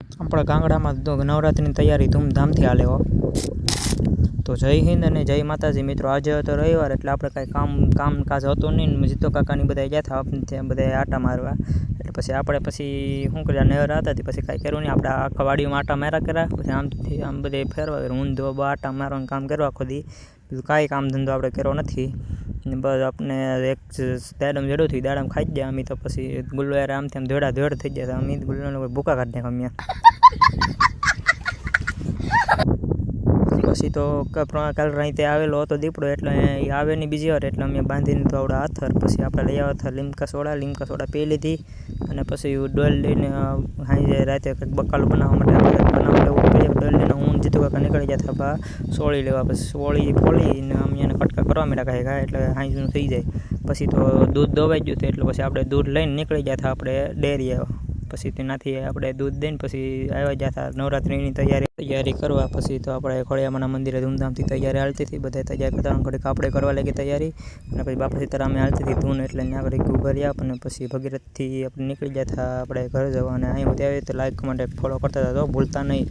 આપણા ગામડામાં તો નવરાત્રિની તૈયારી ધૂમધામથી હાલે હો. તો જય હિન્દ અને જય માતાજી મિત્રો. આજે હતો રવિવાર એટલે આપણે કાંઈ કામકાજ હતું નહીં ને જીતો કાકાની બધા ગયા હતા ત્યાં બધા આટા મારવા. એટલે પછી આપણે શું કર્યા નહેર હતા પછી કાંઈ કર્યું નહીં. આપણે આખા વાડીમાં આટા માર્યા કર્યા પછી આમથી આમ બધે ફેરવા ઊંધો આટા મારવાનું કામ કરવા આખો દી. બીજું કાંઈ કામ ધંધો આપણે કર્યો નથી ને બસ આપણે એક દાડમ જડ્યું થયું દાડમ ખાઈ ગયા અમે તો પછી ગુલ્લો યાર આમથી આમ ધોડ થઈ ગયા અમે ગુલ્લોને ભૂકા કાઢી નાખ્યા પછી તો કાલ રાતે આવેલો હતો દીપડો એટલે એ આવે નહીં બીજી વાર એટલે અમે બાંધીને તો આવડા હાથર પછી આપણે લઈ આવ્યા હતા લીમકા સોડા પી લીધી અને પછી ડોલ લઈને સાંજે રાતે કંઈક બકાલો બનાવવા માટે આપણે બનાવી લેવું પડે. ડોલ લઈને હું જીતું કાકા નીકળી ગયા હતા સોળી લેવા પછી સોળી ફોલીને અમે એને કટકા કરવા માંડ્યા કાંઈ એટલે સાંજનું થઈ જાય. પછી તો દૂધ દોવાઈ ગયું હતું એટલે પછી આપણે દૂધ લઈને નીકળી ગયા હતા આપણે ડેરી આવ્યા. પછી તેનાથી આપણે દૂધ દઈને પછી આવ્યા ગયા હતા નવરાત્રિની તૈયારી કરવા. પછી તો આપણે ખોડિયામાના મંદિરે ધૂમધામથી તૈયારી હાલતી હતી બધા તૈયાર કરતા ઘડીક આપણે કરવા લાગી તૈયારી અને પછી બાપા સીતારામે હાલતી હતી ધૂન એટલે ત્યાં ઘડીક ઊભા રહ્યા અને પછી ભગીરથથી આપણે નીકળી ગયા હતા આપણે ઘરે જવા. અને અહીં ત્યાં તો લાઈક કમેન્ટ ફોલો કરતા હતા તો ભૂલતા નહીં.